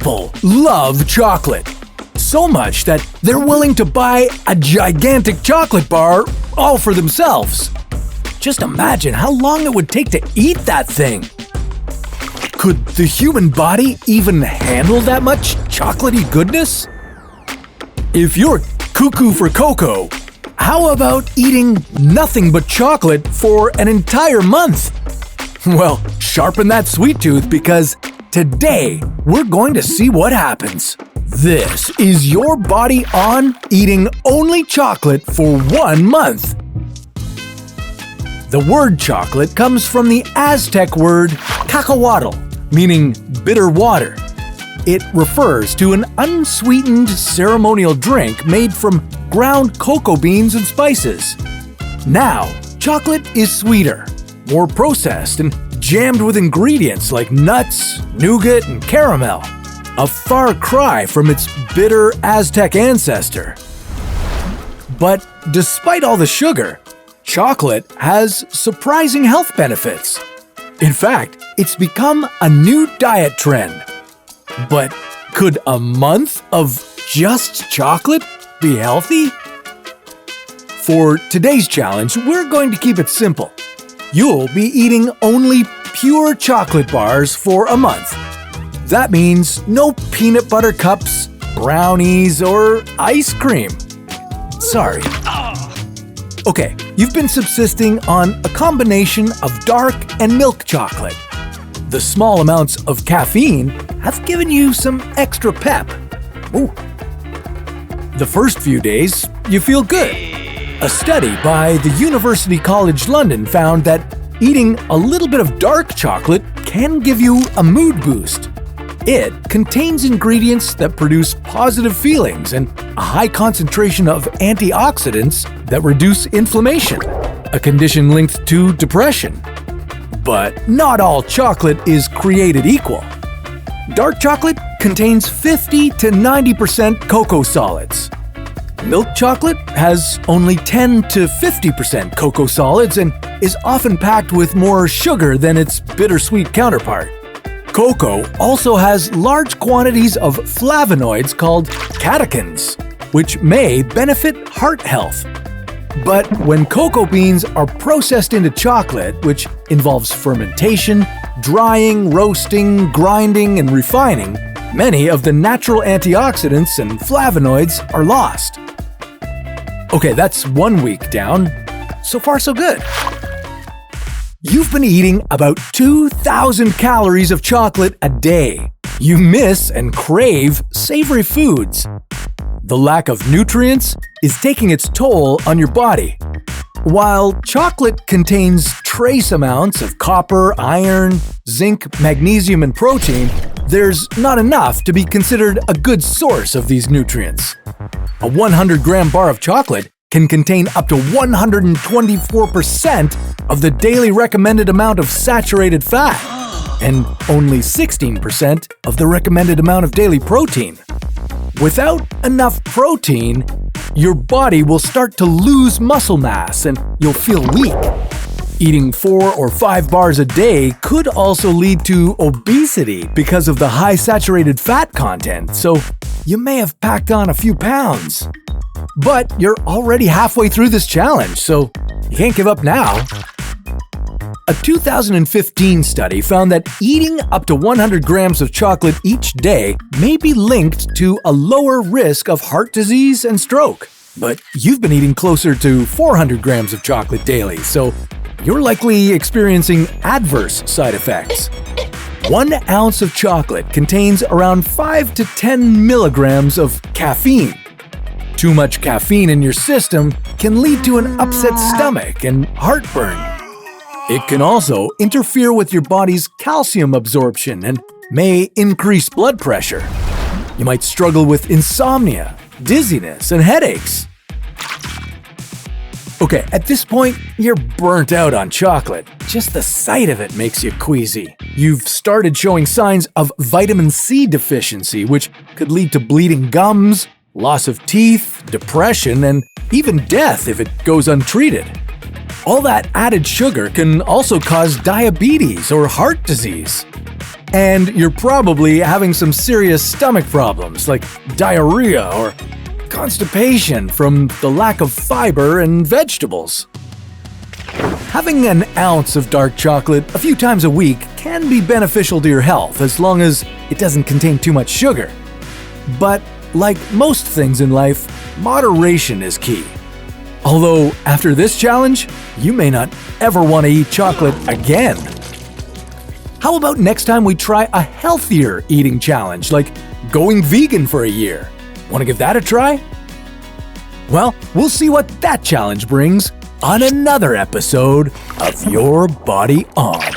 People love chocolate. So much that they're willing to buy a gigantic chocolate bar all for themselves. Just imagine how long it would take to eat that thing. Could the human body even handle that much chocolatey goodness? If you're cuckoo for cocoa, how about eating nothing but chocolate for an entire month? Well, sharpen that sweet tooth because today we're going to see what happens. This is your body on eating only chocolate for 1 month. The word chocolate comes from the Aztec word cacahuatl, meaning bitter water. It refers to an unsweetened ceremonial drink made from ground cocoa beans and spices. Now, chocolate is sweeter, more processed, and jammed with ingredients like nuts, nougat, and caramel. A far cry from its bitter Aztec ancestor. But despite all the sugar, chocolate has surprising health benefits. In fact, it's become a new diet trend. But could a month of just chocolate be healthy? For today's challenge, we're going to keep it simple. You'll be eating only pure chocolate bars for a month. That means no peanut butter cups, brownies, or ice cream. Sorry. Okay, you've been subsisting on a combination of dark and milk chocolate. The small amounts of caffeine have given you some extra pep. Ooh. The first few days, you feel good. A study by the University College London found that eating a little bit of dark chocolate can give you a mood boost. It contains ingredients that produce positive feelings and a high concentration of antioxidants that reduce inflammation, a condition linked to depression. But not all chocolate is created equal. Dark chocolate contains 50 to 90% cocoa solids. Milk chocolate has only 10 to 50% cocoa solids and is often packed with more sugar than its bittersweet counterpart. Cocoa also has large quantities of flavonoids called catechins, which may benefit heart health. But when cocoa beans are processed into chocolate, which involves fermentation, drying, roasting, grinding, and refining, many of the natural antioxidants and flavonoids are lost. Okay, that's 1 week down. So far, so good. You've been eating about 2,000 calories of chocolate a day. You miss and crave savory foods. The lack of nutrients is taking its toll on your body. While chocolate contains trace amounts of copper, iron, zinc, magnesium, and protein, there's not enough to be considered a good source of these nutrients. A 100-gram bar of chocolate can contain up to 124% of the daily recommended amount of saturated fat and only 16% of the recommended amount of daily protein. Without enough protein, your body will start to lose muscle mass and you'll feel weak. Eating 4 or 5 bars a day could also lead to obesity because of the high saturated fat content, so you may have packed on a few pounds. But you're already halfway through this challenge, so you can't give up now. A 2015 study found that eating up to 100 grams of chocolate each day may be linked to a lower risk of heart disease and stroke. But you've been eating closer to 400 grams of chocolate daily, so you're likely experiencing adverse side effects. 1 ounce of chocolate contains around 5 to 10 milligrams of caffeine. Too much caffeine in your system can lead to an upset stomach and heartburn. It can also interfere with your body's calcium absorption and may increase blood pressure. You might struggle with insomnia, dizziness, and headaches. Okay, at this point, you're burnt out on chocolate. Just the sight of it makes you queasy. You've started showing signs of vitamin C deficiency, which could lead to bleeding gums, loss of teeth, depression, and even death if it goes untreated. All that added sugar can also cause diabetes or heart disease. And you're probably having some serious stomach problems like diarrhea or constipation from the lack of fiber and vegetables. Having an ounce of dark chocolate a few times a week can be beneficial to your health as long as it doesn't contain too much sugar. But like most things in life, moderation is key. Although after this challenge, you may not ever want to eat chocolate again. How about next time we try a healthier eating challenge like going vegan for a year? Want to give that a try? Well, we'll see what that challenge brings on another episode of Your Body On.